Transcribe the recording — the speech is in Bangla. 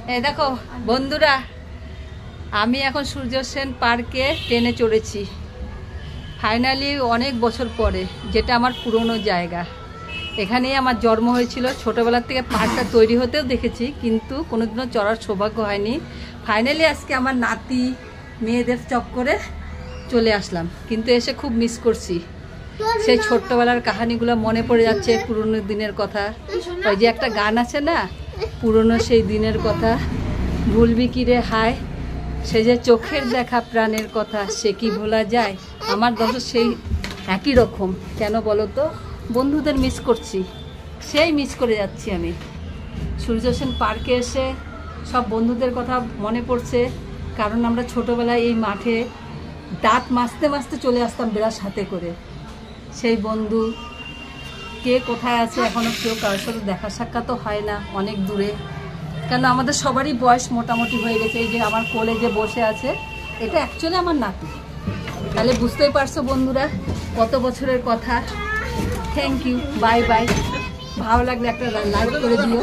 এই দেখো বন্ধুরা, আমি এখন সূর্য সেন পার্কে ট্রেনে চড়েছি ফাইনালি অনেক বছর পরে, যেটা আমার পুরনো জায়গা। এখানেই আমার জন্ম হয়েছিল। ছোটোবেলার থেকে পার্কটা তৈরি হতেও দেখেছি, কিন্তু কোনোদিনও চড়ার সৌভাগ্য হয়নি। ফাইনালি আজকে আমার নাতি মেয়েদের চক্করে চলে আসলাম, কিন্তু এসে খুব মিস করছি। সেই ছোট্টবেলার কাহিনীগুলো মনে পড়ে যাচ্ছে, পুরনো দিনের কথা। ওই যে একটা গান আছে না, পুরনো সেই দিনের কথা, ভুলবি কি রে হায়, সে যে চোখের দেখা প্রাণের কথা, সে কি ভোলা যায়। আমার দশ সেই একই রকম। কেন বলো তো, বন্ধুদের মিস করছি, সেই মিস করে যাচ্ছি আমি। সূর্য সেন পার্কে এসে সব বন্ধুদের কথা মনে পড়ছে, কারণ আমরা ছোটোবেলায় এই মাঠে দাঁত মাজতে মাজতে চলে আসতাম ব্রাশ হাতে করে। সেই বন্ধু কে কোথায় আছে এখনও কেউ কারোর সাথে দেখা সাক্ষাৎও হয় না, অনেক দূরে। কেন আমাদের সবারই বয়স মোটামুটি হয়ে গেছে। এই যে আমার কোলে যে বসে আছে, এটা অ্যাকচুয়ালি আমার নাতি। তাহলে বুঝতেই পারছো বন্ধুরা কত বছরের কথা। Thank you, bye bye. ভালো লাগলে একটা লাইক করে দিও।